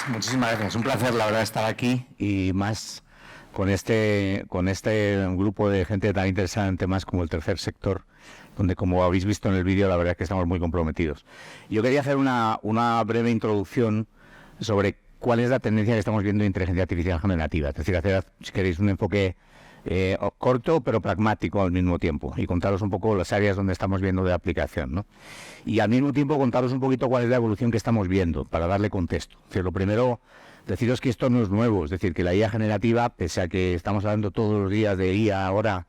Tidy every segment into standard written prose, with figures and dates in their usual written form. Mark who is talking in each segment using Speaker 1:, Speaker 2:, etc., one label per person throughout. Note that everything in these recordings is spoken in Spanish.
Speaker 1: muchísimas gracias. Un placer, la verdad, estar aquí y más con este grupo de gente tan interesante en temas como el tercer sector, donde, como habéis visto en el vídeo, la verdad es que estamos muy comprometidos. Yo quería hacer una breve introducción sobre cuál es la tendencia que estamos viendo en inteligencia artificial generativa. Es decir, hacer, si queréis, un enfoque corto pero pragmático al mismo tiempo y contaros un poco las áreas donde estamos viendo de aplicación, ¿no? Y al mismo tiempo contaros un poquito cuál es la evolución que estamos viendo para darle contexto. Es decir, lo primero, deciros que esto no es nuevo, es decir, que la IA generativa, pese a que estamos hablando todos los días de IA ahora,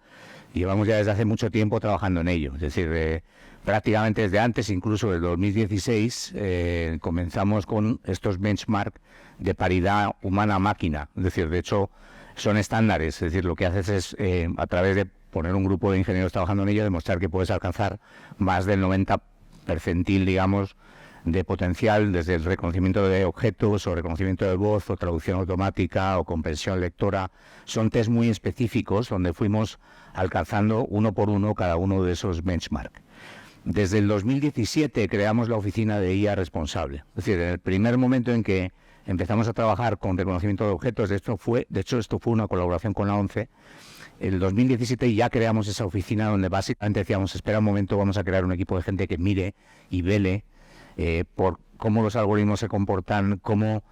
Speaker 1: llevamos ya desde hace mucho tiempo trabajando en ello. Es decir, prácticamente desde antes, incluso desde 2016, comenzamos con estos benchmark de paridad humana-máquina. Es decir, de hecho, son estándares. Es decir, lo que haces es, a través de poner un grupo de ingenieros trabajando en ello, demostrar que puedes alcanzar más del 90 percentil, digamos, de potencial, desde el reconocimiento de objetos o reconocimiento de voz o traducción automática o comprensión lectora. Son test muy específicos donde fuimos alcanzando uno por uno cada uno de esos benchmark. Desde el 2017 creamos la oficina de IA responsable. Es decir, en el primer momento en que empezamos a trabajar con reconocimiento de objetos, de hecho esto fue una colaboración con la ONCE. En el 2017 ya creamos esa oficina donde básicamente decíamos, espera un momento, vamos a crear un equipo de gente que mire y vele por cómo los algoritmos se comportan, cómo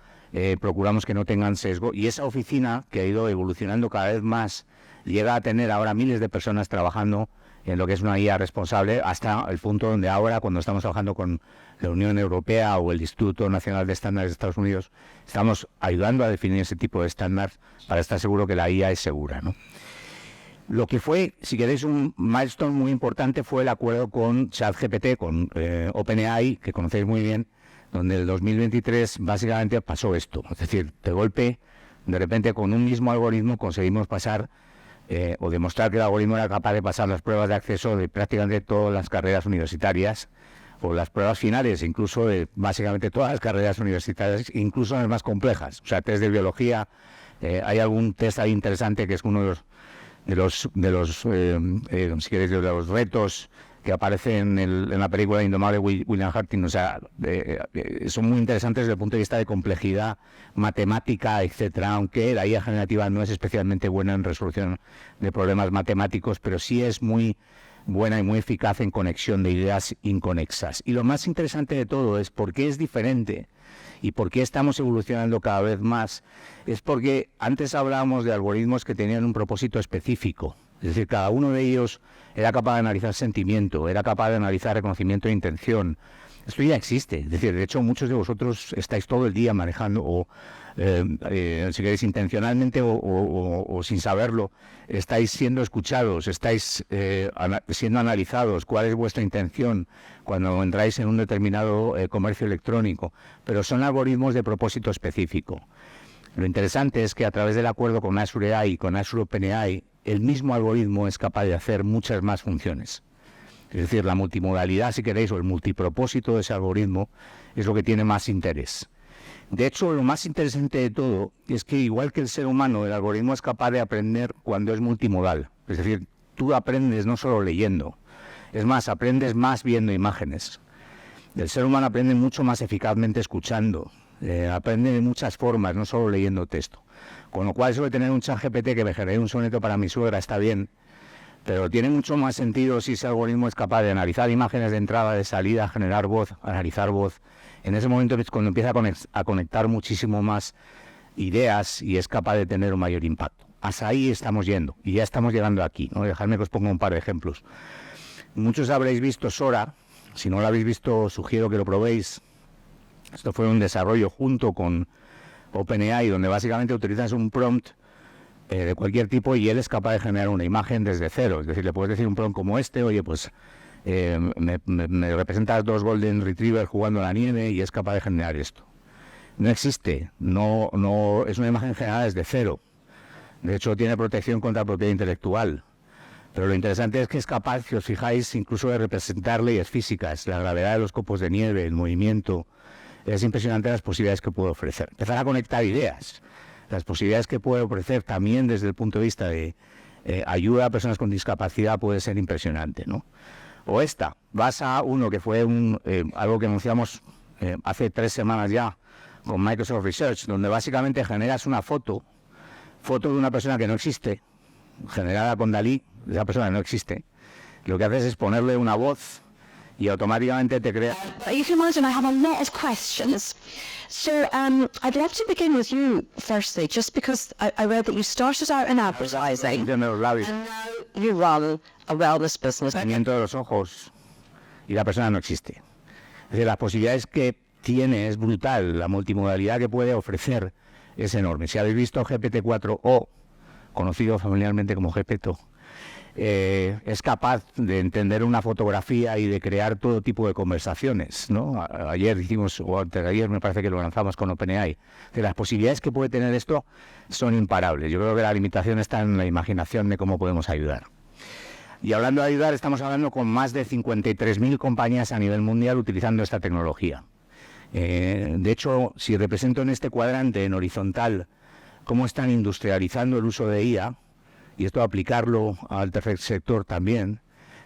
Speaker 1: procuramos que no tengan sesgo. Y esa oficina, que ha ido evolucionando cada vez más, llega a tener ahora miles de personas trabajando en lo que es una IA responsable, hasta el punto donde ahora, cuando estamos trabajando con la Unión Europea o el Instituto Nacional de Estándares de Estados Unidos, estamos ayudando a definir ese tipo de estándares para estar seguro que la IA es segura, ¿no? Lo que fue, si queréis, un milestone muy importante fue el acuerdo con ChatGPT, con OpenAI, que conocéis muy bien, donde en el 2023 básicamente pasó esto. Es decir, de golpe, de repente, con un mismo algoritmo conseguimos pasar o demostrar que el algoritmo era capaz de pasar las pruebas de acceso de prácticamente todas las carreras universitarias, o las pruebas finales, incluso de básicamente todas las carreras universitarias, incluso las más complejas. O sea, test de biología, hay algún test ahí interesante que es uno de los si queréis, de los retos que aparecen en la película Indomable William Harting. O sea, son muy interesantes desde el punto de vista de complejidad matemática, etcétera, aunque la IA generativa no es especialmente buena en resolución de problemas matemáticos, pero sí es muy buena y muy eficaz en conexión de ideas inconexas. Y lo más interesante de todo es por qué es diferente y por qué estamos evolucionando cada vez más. Es porque antes hablábamos de algoritmos que tenían un propósito específico. Es decir, cada uno de ellos era capaz de analizar sentimiento, era capaz de analizar reconocimiento de intención. Esto ya existe. Es decir, de hecho, muchos de vosotros estáis todo el día manejando, o si queréis, intencionalmente o sin saberlo, estáis siendo escuchados, estáis siendo analizados, cuál es vuestra intención cuando entráis en un determinado comercio electrónico. Pero son algoritmos de propósito específico. Lo interesante es que a través del acuerdo con Azure AI y con Azure OpenAI, el mismo algoritmo es capaz de hacer muchas más funciones. Es decir, la multimodalidad, si queréis, o el multipropósito de ese algoritmo es lo que tiene más interés. De hecho, lo más interesante de todo es que, igual que el ser humano, el algoritmo es capaz de aprender cuando es multimodal. Es decir, tú aprendes no solo leyendo, es más, aprendes más viendo imágenes. El ser humano aprende mucho más eficazmente escuchando, aprende de muchas formas, no solo leyendo texto. Con lo cual, eso de tener un ChatGPT que me genere un soneto para mi suegra está bien, pero tiene mucho más sentido si ese algoritmo es capaz de analizar imágenes de entrada, de salida, generar voz, analizar voz. En ese momento es cuando empieza a conectar muchísimo más ideas y es capaz de tener un mayor impacto. Hasta ahí estamos yendo y ya estamos llegando aquí, ¿no? Dejadme que os ponga un par de ejemplos. Muchos habréis visto Sora. Si no lo habéis visto, sugiero que lo probéis. Esto fue un desarrollo junto con OpenAI, donde básicamente utilizas un prompt de cualquier tipo y él es capaz de generar una imagen desde cero. Es decir, le puedes decir un prompt como este: oye, pues me representas 2 Golden Retriever jugando en la nieve, y es capaz de generar esto. No existe, no es una imagen generada desde cero. De hecho, tiene protección contra propiedad intelectual. Pero lo interesante es que es capaz, si os fijáis, incluso de representar leyes físicas, la gravedad de los copos de nieve, el movimiento. Es impresionante las posibilidades que puede ofrecer. Empezar a conectar ideas. Las posibilidades que puede ofrecer también desde el punto de vista de ayuda a personas con discapacidad puede ser impresionante, ¿no? O vas a uno que fue algo que anunciamos hace 3 semanas ya, con Microsoft Research, donde básicamente generas una foto de una persona que no existe, generada con Dalí, esa persona no existe. Lo que haces es ponerle una voz y automáticamente te crea...
Speaker 2: You can imagine I have a lot of questions. So I'd love to begin with you firstly, just because I read that you started out in advertising
Speaker 1: de los labios,
Speaker 2: and now you run a wellness business.
Speaker 1: movimiento de los ojos, y la persona no existe. Es decir, las posibilidades que tiene es brutal, la multimodalidad que puede ofrecer es enorme. Si habéis visto GPT-4 conocido familiarmente como Gepetto, es capaz de entender una fotografía y de crear todo tipo de conversaciones, ¿no? Ayer hicimos, o antes de ayer me parece que lo lanzamos con OpenAI. De las posibilidades que puede tener esto son imparables. Yo creo que la limitación está en la imaginación de cómo podemos ayudar. Y hablando de ayudar, estamos hablando con más de 53.000 compañías a nivel mundial utilizando esta tecnología. De hecho, si represento en este cuadrante en horizontal cómo están industrializando el uso de IA, y esto aplicarlo al tercer sector también,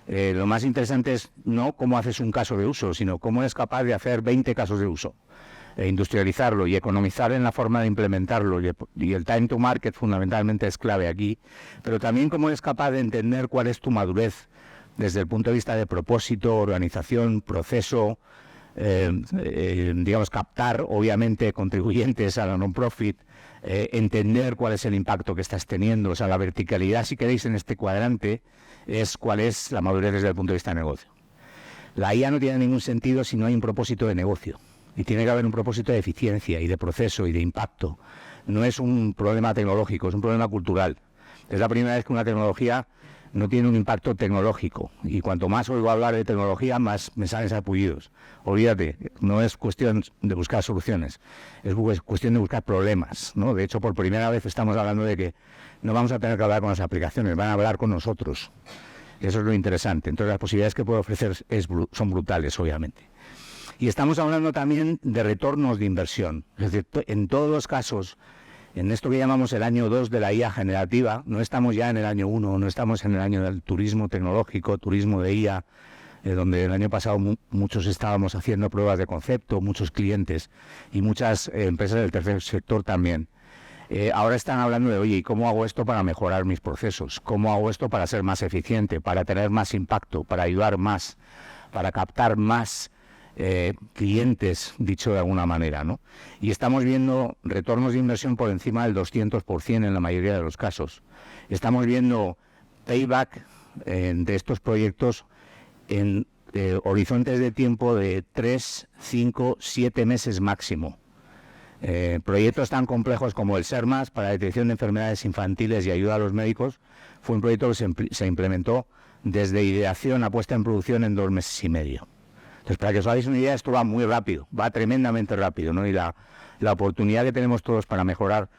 Speaker 1: lo más interesante es no cómo haces un caso de uso, sino cómo eres capaz de hacer 20 casos de uso, industrializarlo y economizar en la forma de implementarlo, y el time to market fundamentalmente es clave aquí, pero también cómo eres capaz de entender cuál es tu madurez desde el punto de vista de propósito, organización, proceso, digamos, captar obviamente contribuyentes a la non-profit, entender cuál es el impacto que estás teniendo. O sea, la verticalidad, si queréis, en este cuadrante es cuál es la madurez desde el punto de vista de negocio. La IA no tiene ningún sentido si no hay un propósito de negocio, y tiene que haber un propósito de eficiencia y de proceso y de impacto. No es un problema tecnológico, es un problema cultural. Es la primera vez que una tecnología no tiene un impacto tecnológico, y cuanto más oigo hablar de tecnología, más me salen sarpullidos. Olvídate, no es cuestión de buscar soluciones, es cuestión de buscar problemas, ¿no? De hecho, por primera vez estamos hablando de que no vamos a tener que hablar con las aplicaciones, van a hablar con nosotros. Eso es lo interesante. Entonces, las posibilidades que puede ofrecer son brutales, obviamente. Y estamos hablando también de retornos de inversión. Es decir, en todos los casos, en esto que llamamos el año 2 de la IA generativa, no estamos ya en el año 1, no estamos en el año del turismo tecnológico, turismo de IA, donde el año pasado muchos estábamos haciendo pruebas de concepto, muchos clientes y muchas empresas del tercer sector también. Ahora están hablando de, oye, ¿y cómo hago esto para mejorar mis procesos? ¿Cómo hago esto para ser más eficiente, para tener más impacto, para ayudar más, para captar más clientes, dicho de alguna manera, ¿no? Y estamos viendo retornos de inversión por encima del 200% en la mayoría de los casos. Estamos viendo payback de estos proyectos en horizontes de tiempo de 3, 5, 7 meses máximo. Proyectos tan complejos como el SERMAS para la detección de enfermedades infantiles y ayuda a los médicos fue un proyecto que se implementó desde ideación a puesta en producción en 2 meses y medio. Entonces, para que os hagáis una idea, esto va muy rápido, va tremendamente rápido, ¿no? Y la oportunidad que tenemos todos para mejorar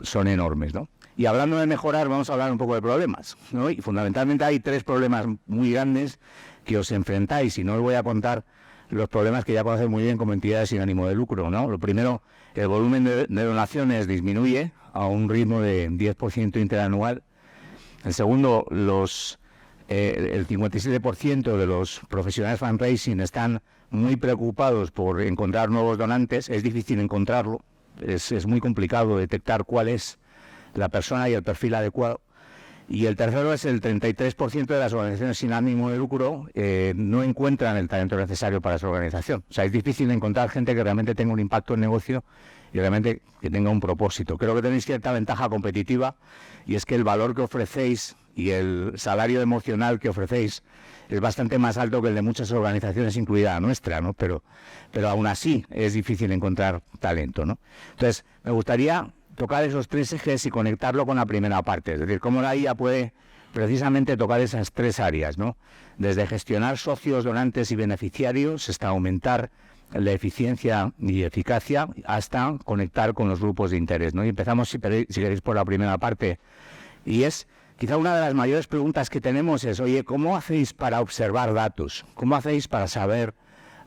Speaker 1: son enormes, ¿no? Y hablando de mejorar, vamos a hablar un poco de problemas, ¿no? Y fundamentalmente hay 3 problemas muy grandes que os enfrentáis, y no os voy a contar los problemas que ya conocéis muy bien como entidades sin ánimo de lucro, ¿no? Lo primero, el volumen de donaciones disminuye a un ritmo de 10% interanual. El segundo, el 57% de los profesionales fundraising están muy preocupados por encontrar nuevos donantes. Es difícil encontrarlo, es muy complicado detectar cuál es la persona y el perfil adecuado. Y el tercero es el 33% de las organizaciones sin ánimo de lucro no encuentran el talento necesario para su organización. O sea, es difícil encontrar gente que realmente tenga un impacto en negocio y realmente que tenga un propósito. Creo que tenéis cierta ventaja competitiva, y es que el valor que ofrecéis y el salario emocional que ofrecéis es bastante más alto que el de muchas organizaciones, incluida la nuestra, ¿no? Pero aún así es difícil encontrar talento, ¿no? Entonces, me gustaría tocar esos 3 ejes y conectarlo con la primera parte, es decir, cómo la IA puede precisamente tocar esas 3 áreas, ¿no? Desde gestionar socios, donantes y beneficiarios, hasta aumentar la eficiencia y eficacia, hasta conectar con los grupos de interés, ¿no? Y empezamos, si queréis, por la primera parte, y es, quizá una de las mayores preguntas que tenemos es, oye, ¿cómo hacéis para observar datos? ¿Cómo hacéis para saber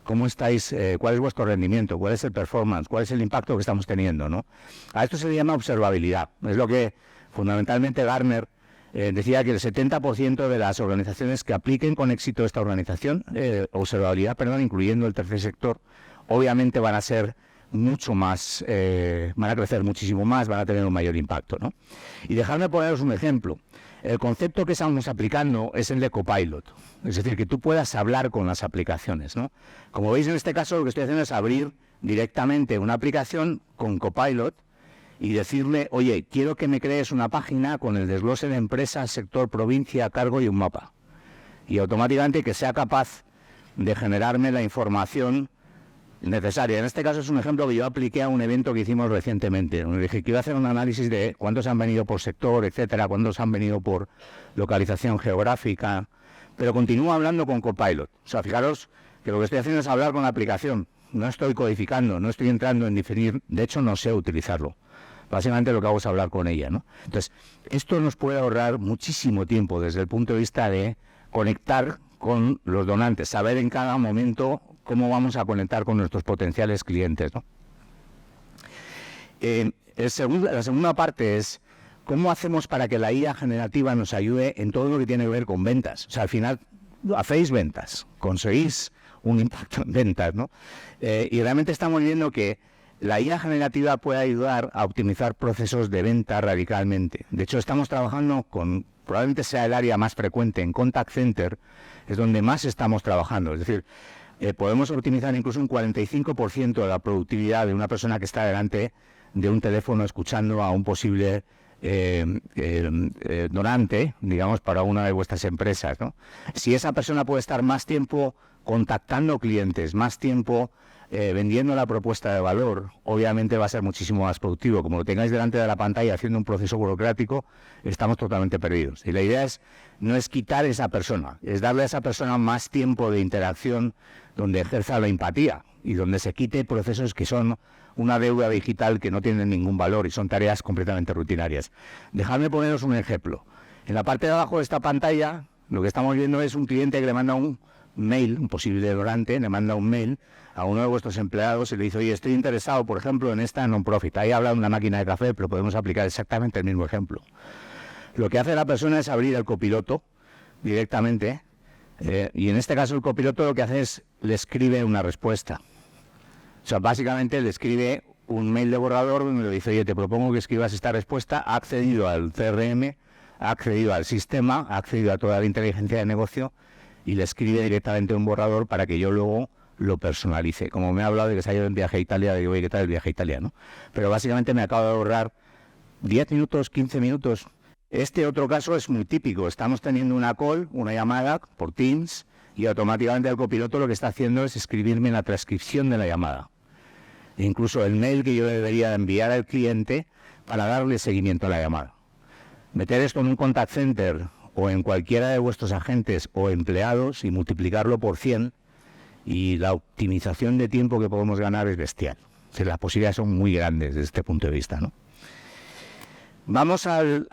Speaker 1: cómo estáis, cuál es vuestro rendimiento, cuál es el performance, cuál es el impacto que estamos teniendo, ¿no? A esto se le llama observabilidad. Es lo que fundamentalmente Gartner decía, que el 70% de las organizaciones que apliquen con éxito esta observabilidad, incluyendo el tercer sector, obviamente van a ser mucho más, van a crecer muchísimo más, van a tener un mayor impacto, ¿no? Y dejadme poneros un ejemplo. El concepto que estamos aplicando es el de copilot, es decir, que tú puedas hablar con las aplicaciones, ¿no? Como veis, en este caso lo que estoy haciendo es abrir directamente una aplicación con copilot y decirle, oye, quiero que me crees una página con el desglose de empresa, sector, provincia, cargo y un mapa. Y automáticamente que sea capaz de generarme la información necesaria. En este caso es un ejemplo que yo apliqué a un evento que hicimos recientemente, donde dije que iba a hacer un análisis de cuántos han venido por sector, etcétera, cuántos han venido por localización geográfica, pero continúo hablando con Copilot. O sea, fijaros que lo que estoy haciendo es hablar con la aplicación, no estoy codificando, no estoy entrando en definir, de hecho no sé utilizarlo. Básicamente lo que hago es hablar con ella, ¿no? Entonces, esto nos puede ahorrar muchísimo tiempo desde el punto de vista de conectar con los donantes, saber en cada momento cómo vamos a conectar con nuestros potenciales clientes, ¿no? La segunda parte es cómo hacemos para que la IA generativa nos ayude en todo lo que tiene que ver con ventas. O sea, al final hacéis ventas, conseguís un impacto en ventas, ¿no? Y realmente estamos viendo que la IA generativa puede ayudar a optimizar procesos de venta radicalmente. De hecho, estamos trabajando con, probablemente sea el área más frecuente en Contact Center, es donde más estamos trabajando. Es decir, podemos optimizar incluso un 45% de la productividad de una persona que está delante de un teléfono escuchando a un posible donante, digamos, para una de vuestras empresas, ¿no? Si esa persona puede estar más tiempo contactando clientes, más tiempo vendiendo la propuesta de valor, obviamente va a ser muchísimo más productivo. Como lo tengáis delante de la pantalla haciendo un proceso burocrático, estamos totalmente perdidos. Y la idea no es quitar esa persona, es darle a esa persona más tiempo de interacción donde ejerza la empatía y donde se quite procesos que son una deuda digital que no tienen ningún valor y son tareas completamente rutinarias. Dejadme poneros un ejemplo. En la parte de abajo de esta pantalla, lo que estamos viendo es un cliente que le manda un mail, un posible donante, le manda un mail a uno de vuestros empleados y le dice, oye, estoy interesado, por ejemplo, en esta non-profit. Ahí habla de una máquina de café, pero podemos aplicar exactamente el mismo ejemplo. Lo que hace la persona es abrir el copiloto directamente, y en este caso el copiloto lo que hace es, le escribe una respuesta. O sea, básicamente le escribe un mail de borrador donde le dice, oye, te propongo que escribas esta respuesta, ha accedido al CRM, ha accedido al sistema, ha accedido a toda la inteligencia de negocio y le escribe directamente un borrador para que yo luego lo personalice. Como me ha hablado de que se ha ido en viaje a Italia, digo, oye, ¿qué tal el viaje a Italia, no? Pero básicamente me acabo de ahorrar 10 minutos, 15 minutos. Este otro caso es muy típico. Estamos teniendo una call, una llamada por Teams, y automáticamente el copiloto lo que está haciendo es escribirme la transcripción de la llamada. E incluso el mail que yo debería enviar al cliente para darle seguimiento a la llamada. Meter esto en un contact center o en cualquiera de vuestros agentes o empleados y multiplicarlo por 100 y la optimización de tiempo que podemos ganar es bestial. O sea, las posibilidades son muy grandes desde este punto de vista, ¿no? Vamos al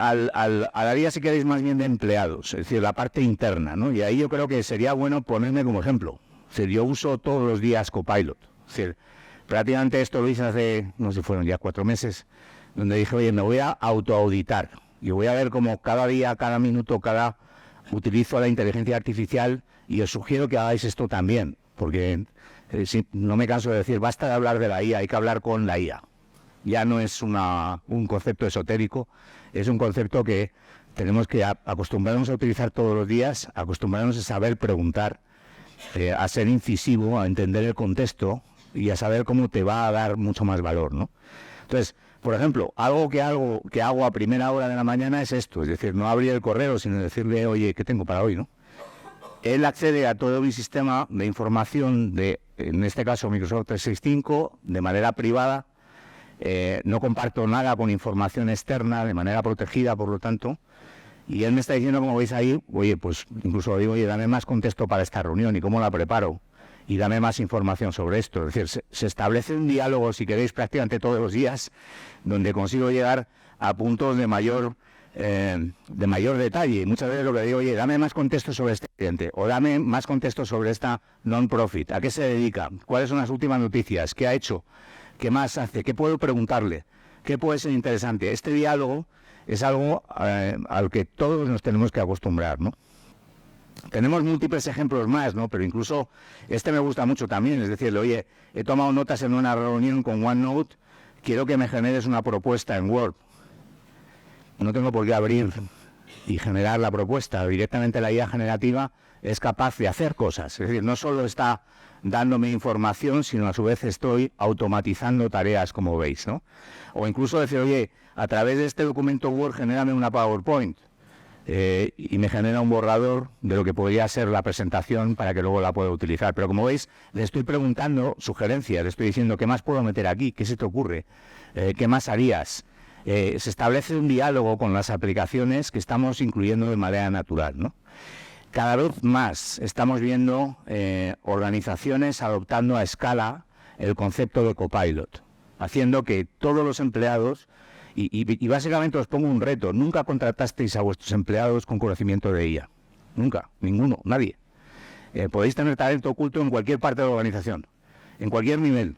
Speaker 1: área, si queréis, más bien de empleados, es decir, la parte interna, ¿no? Y ahí yo creo que sería bueno ponerme como ejemplo. Es decir, yo uso todos los días Copilot. Es decir, prácticamente esto lo hice hace, no sé si fueron ya 4 meses, donde dije, oye, me voy a autoauditar. Y voy a ver cómo cada día, cada minuto, utilizo la inteligencia artificial y os sugiero que hagáis esto también, porque no me canso de decir, basta de hablar de la IA, hay que hablar con la IA. Ya no es un concepto esotérico, es un concepto que tenemos que acostumbrarnos a utilizar todos los días, acostumbrarnos a saber preguntar, a ser incisivo, a entender el contexto y a saber cómo te va a dar mucho más valor, ¿no? Entonces, por ejemplo, algo que hago a primera hora de la mañana es esto, es decir, no abrir el correo, sino decirle, oye, ¿qué tengo para hoy, no? Él accede a todo mi sistema de información de, en este caso, Microsoft 365, de manera privada. No comparto nada con información externa, de manera protegida, por lo tanto. Y él me está diciendo, como veis ahí, oye, pues incluso le digo, oye, dame más contexto para esta reunión y cómo la preparo. Y dame más información sobre esto. Es decir, se establece un diálogo, si queréis, prácticamente todos los días, donde consigo llegar a puntos de mayor detalle. Muchas veces lo que digo, oye, dame más contexto sobre este cliente, o dame más contexto sobre esta non-profit, a qué se dedica, cuáles son las últimas noticias, qué ha hecho, qué más hace, qué puedo preguntarle, qué puede ser interesante. Este diálogo es algo al que todos nos tenemos que acostumbrar, ¿no? Tenemos múltiples ejemplos más, ¿no? Pero incluso este me gusta mucho también, es decir, oye, he tomado notas en una reunión con OneNote, quiero que me generes una propuesta en Word. No tengo por qué abrir y generar la propuesta. Directamente la IA generativa es capaz de hacer cosas. Es decir, no solo está dándome información, sino a su vez estoy automatizando tareas, como veis, ¿no? O incluso decir, oye, a través de este documento Word, genérame una PowerPoint. Y me genera un borrador de lo que podría ser la presentación para que luego la pueda utilizar. Pero como veis, le estoy preguntando sugerencias, le estoy diciendo, ¿qué más puedo meter aquí? ¿Qué se te ocurre? ¿Qué más harías? Se establece un diálogo con las aplicaciones que estamos incluyendo de manera natural, ¿no? Cada vez más estamos viendo organizaciones adoptando a escala el concepto de copilot, haciendo que todos los empleados, y básicamente os pongo un reto, nunca contratasteis a vuestros empleados con conocimiento de IA, nunca, ninguno, nadie. Podéis tener talento oculto en cualquier parte de la organización, en cualquier nivel.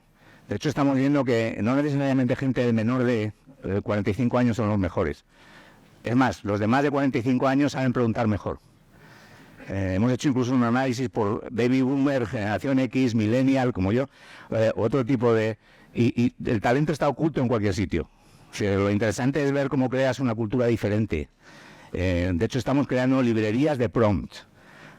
Speaker 1: De hecho, estamos viendo que no necesariamente gente de menor de 45 años son los mejores. Es más, los de más de 45 años saben preguntar mejor. Hemos hecho incluso un análisis por baby boomer, generación X, millennial, como yo, otro tipo de... Y el talento está oculto en cualquier sitio. O sea, lo interesante es ver cómo creas una cultura diferente. De hecho, estamos creando librerías de prompt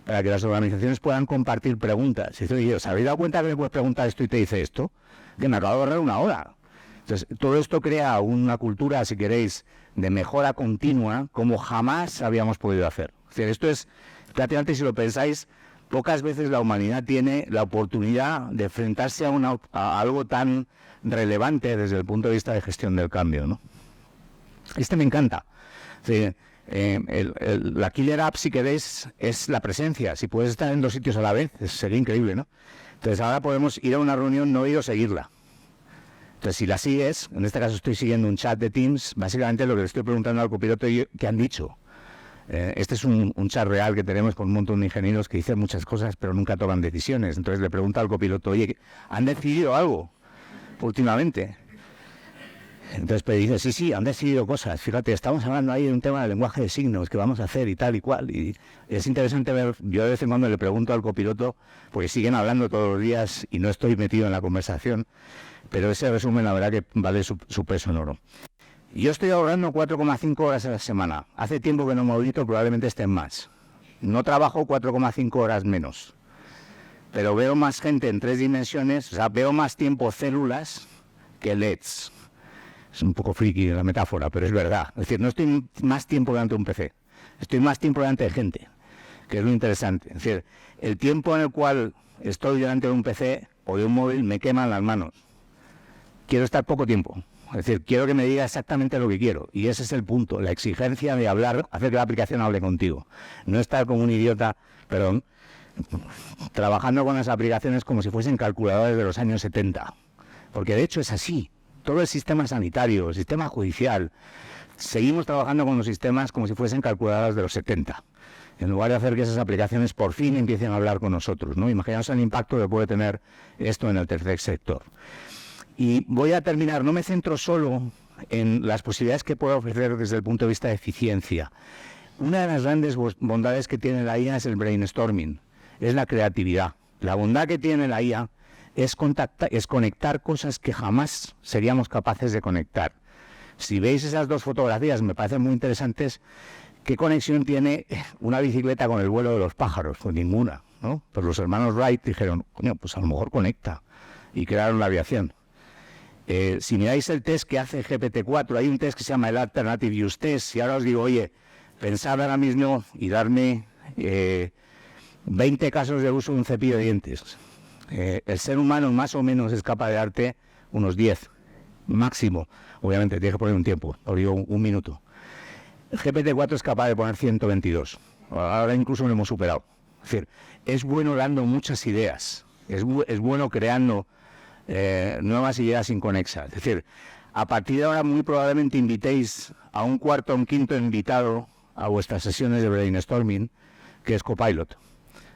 Speaker 1: para que las organizaciones puedan compartir preguntas. Y dice, ¿os habéis dado cuenta que me puedes preguntar esto y te dice esto? Que me acabo de ahorrar una hora. Entonces, todo esto crea una cultura, si queréis, de mejora continua como jamás habíamos podido hacer. Es decir, esto es, prácticamente si lo pensáis, pocas veces la humanidad tiene la oportunidad de enfrentarse a algo tan relevante desde el punto de vista de gestión del cambio, ¿no? Este me encanta. Sí, la killer app, si queréis, es la presencia. Si puedes estar en dos sitios a la vez, sería increíble, ¿no? Entonces ahora podemos ir a una reunión, no ir o seguirla. Entonces si la sigues, en este caso estoy siguiendo un chat de Teams, básicamente lo que le estoy preguntando al copiloto que han dicho. Este es un chat real que tenemos con un montón de ingenieros que dicen muchas cosas pero nunca toman decisiones. Entonces le pregunta al copiloto, oye, ¿han decidido algo últimamente? Entonces pues, dice, sí, han decidido cosas. Fíjate, estamos hablando ahí de un tema de lenguaje de signos que vamos a hacer y tal y cual. Y es interesante ver, yo de vez en cuando le pregunto al copiloto, porque siguen hablando todos los días y no estoy metido en la conversación, pero ese resumen la verdad que vale su peso en oro. Yo estoy ahorrando 4,5 horas a la semana. Hace tiempo que no me audito, probablemente estén más. No trabajo 4,5 horas menos. Pero veo más gente en 3 dimensiones, o sea, veo más tiempo células que LEDs. Es un poco friki la metáfora, pero es verdad. Es decir, no estoy más tiempo delante de un PC. Estoy más tiempo delante de gente, que es lo interesante. Es decir, el tiempo en el cual estoy delante de un PC o de un móvil me queman las manos. Quiero estar poco tiempo. Es decir, quiero que me diga exactamente lo que quiero. Y ese es el punto, la exigencia de hablar, hacer que la aplicación hable contigo. No estar como un idiota, perdón, trabajando con las aplicaciones como si fuesen calculadores de los años 70. Porque de hecho es así. Todo el sistema sanitario, el sistema judicial, seguimos trabajando con los sistemas como si fuesen calculadoras de los 70. En lugar de hacer que esas aplicaciones por fin empiecen a hablar con nosotros, ¿no? Imaginaos el impacto que puede tener esto en el tercer sector. Y voy a terminar, no me centro solo en las posibilidades que puede ofrecer desde el punto de vista de eficiencia. Una de las grandes bondades que tiene la IA es el brainstorming, es la creatividad. La bondad que tiene la IA es conectar cosas que jamás seríamos capaces de conectar. Si veis esas dos fotografías, me parecen muy interesantes. ¿Qué conexión tiene una bicicleta con el vuelo de los pájaros? Pues ninguna, ¿no? Pues los hermanos Wright dijeron, coño, pues a lo mejor conecta, y crearon la aviación. Si miráis el test que hace GPT-4, hay un test que se llama el Alternative Use Test. Si ahora os digo, oye, pensad ahora mismo y darme 20 casos de uso de un cepillo de dientes. El ser humano más o menos es capaz de darte unos 10, máximo. Obviamente, tienes que poner un tiempo, os digo un minuto. El GPT-4 es capaz de poner 122. Ahora incluso lo hemos superado. Es decir, es bueno dando muchas ideas. Es bueno creando nuevas ideas inconexas. Es decir, a partir de ahora muy probablemente invitéis a un cuarto o un quinto invitado a vuestras sesiones de brainstorming, que es Copilot.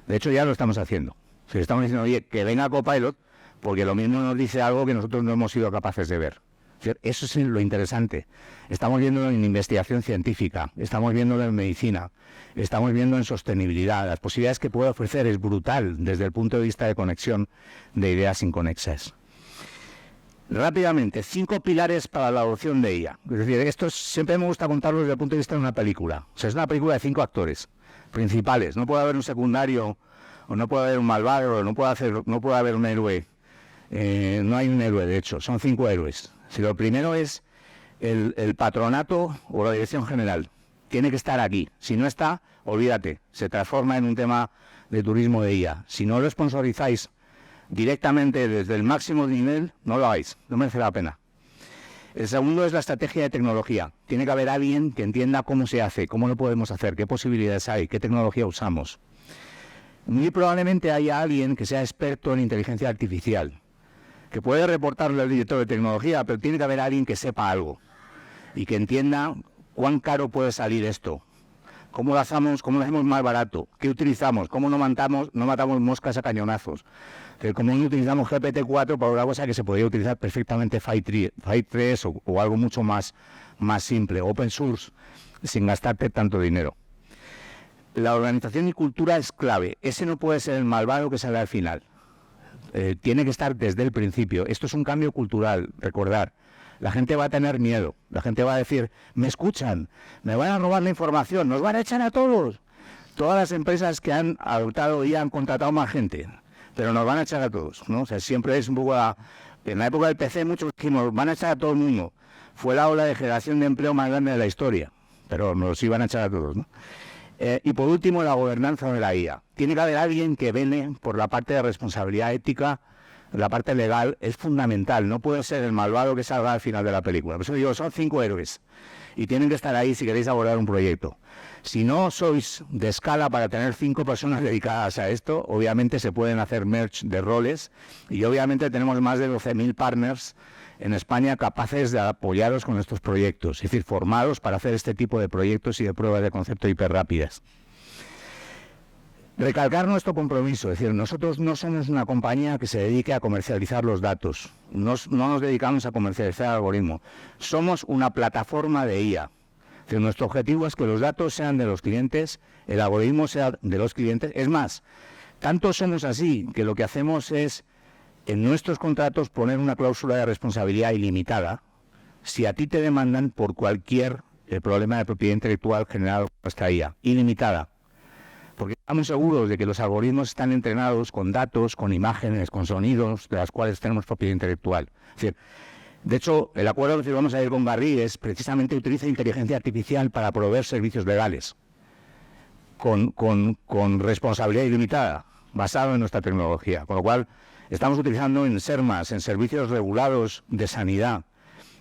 Speaker 1: De hecho, ya lo estamos haciendo. Estamos diciendo, oye, que venga Copilot, porque lo mismo nos dice algo que nosotros no hemos sido capaces de ver. Eso es lo interesante. Estamos viéndolo en investigación científica, estamos viéndolo en medicina, estamos viendo en sostenibilidad. Las posibilidades que puede ofrecer es brutal desde el punto de vista de conexión de ideas inconexas. Rápidamente, 5 pilares para la adopción de IA. Es decir, esto siempre me gusta contarlo desde el punto de vista de una película. O sea, es una película de 5 actores principales. No puede haber un secundario, o no puede haber un malvado, o no puede haber un héroe. No hay un héroe, de hecho, son 5 héroes. Si lo primero es el patronato o la dirección general. Tiene que estar aquí. Si no está, olvídate, se transforma en un tema de turismo de IA. Si no lo sponsorizáis directamente desde el máximo nivel, no lo hagáis, no merece la pena. El segundo es la estrategia de tecnología. Tiene que haber alguien que entienda cómo se hace, cómo lo podemos hacer, qué posibilidades hay, qué tecnología usamos. Muy probablemente haya alguien que sea experto en inteligencia artificial, que puede reportarle al director de tecnología, pero tiene que haber alguien que sepa algo y que entienda cuán caro puede salir esto, cómo lo hacemos más barato, qué utilizamos, cómo no matamos moscas a cañonazos, cómo no utilizamos GPT-4 para una cosa que se podría utilizar perfectamente Phi 3 o algo mucho más simple, open source, sin gastarte tanto dinero. La organización y cultura es clave. Ese no puede ser el malvado que sale al final. Tiene que estar desde el principio. Esto es un cambio cultural, recordar. La gente va a tener miedo. La gente va a decir, me escuchan, me van a robar la información, nos van a echar a todos. Todas las empresas que han adoptado y han contratado más gente, pero nos van a echar a todos, ¿no? O sea, siempre es un poco... En la época del PC muchos dijimos, van a echar a todo el mundo. Fue la ola de generación de empleo más grande de la historia, pero nos iban a echar a todos, ¿no? Y por último, la gobernanza de la IA. Tiene que haber alguien que vele por la parte de responsabilidad ética, la parte legal, es fundamental. No puede ser el malvado que salga al final de la película. Por eso digo, son 5 héroes y tienen que estar ahí si queréis abordar un proyecto. Si no sois de escala para tener 5 personas dedicadas a esto, obviamente se pueden hacer merge de roles y obviamente tenemos más de 12.000 partners en España capaces de apoyaros con estos proyectos, es decir, formados para hacer este tipo de proyectos y de pruebas de concepto hiperrápidas. Recalcar nuestro compromiso, es decir, nosotros no somos una compañía que se dedique a comercializar los datos, no nos dedicamos a comercializar el algoritmo, somos una plataforma de IA. Es decir, nuestro objetivo es que los datos sean de los clientes, el algoritmo sea de los clientes. Es más, tanto somos así que lo que hacemos es en nuestros contratos poner una cláusula de responsabilidad ilimitada si a ti te demandan por cualquier problema de propiedad intelectual generado por esta IA, ilimitada. Porque estamos seguros de que los algoritmos están entrenados con datos, con imágenes, con sonidos, de las cuales tenemos propiedad intelectual. Es decir, de hecho, el acuerdo que vamos a ir con Garrigues precisamente utiliza inteligencia artificial para proveer servicios legales, con responsabilidad ilimitada, basado en nuestra tecnología. Con lo cual, estamos utilizando en SERMAS, en servicios regulados de sanidad,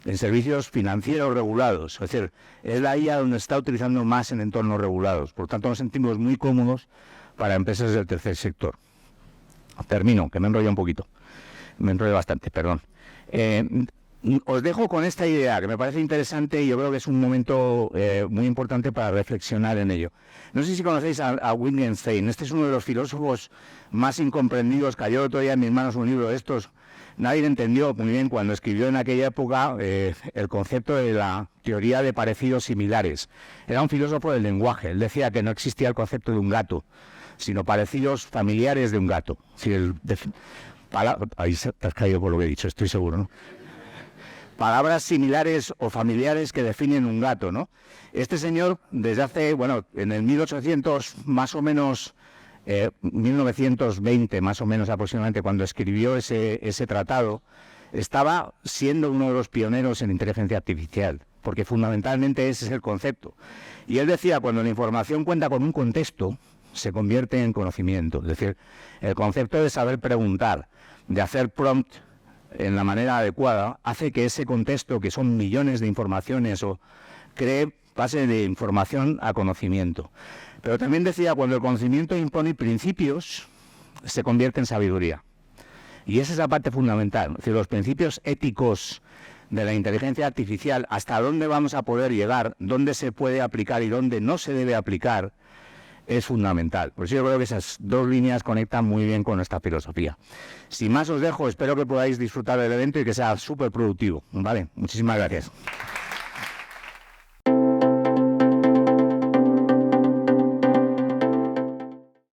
Speaker 1: en servicios financieros regulados. Es decir, es la IA donde se está utilizando más en entornos regulados. Por tanto, nos sentimos muy cómodos para empresas del tercer sector. Termino, que me enrollo un poquito. Me enrollo bastante, perdón. Os dejo con esta idea, que me parece interesante y yo creo que es un momento muy importante para reflexionar en ello. No sé si conocéis a Wittgenstein. Este es uno de los filósofos más incomprendidos. Cayó todavía en mis manos un libro de estos. Nadie lo entendió muy bien cuando escribió en aquella época el concepto de la teoría de parecidos similares. Era un filósofo del lenguaje. Él decía que no existía el concepto de un gato, sino parecidos familiares de un gato. Si ahí te has caído por lo que he dicho, estoy seguro, ¿no? Palabras similares o familiares que definen un gato, ¿no? Este señor, desde hace, en el 1800 más o menos, 1920 más o menos aproximadamente, cuando escribió ese tratado, estaba siendo uno de los pioneros en inteligencia artificial, porque fundamentalmente ese es el concepto. Y él decía, cuando la información cuenta con un contexto, se convierte en conocimiento. Es decir, el concepto de saber preguntar, de hacer prompt en la manera adecuada, hace que ese contexto, que son millones de informaciones, pase de información a conocimiento. Pero también decía, cuando el conocimiento impone principios, se convierte en sabiduría. Y esa es la parte fundamental. Es decir, los principios éticos de la inteligencia artificial, hasta dónde vamos a poder llegar, dónde se puede aplicar y dónde no se debe aplicar, es fundamental. Por eso yo creo que esas dos líneas conectan muy bien con nuestra filosofía. Sin más os dejo, espero que podáis disfrutar del evento y que sea súper productivo, ¿vale? Muchísimas gracias.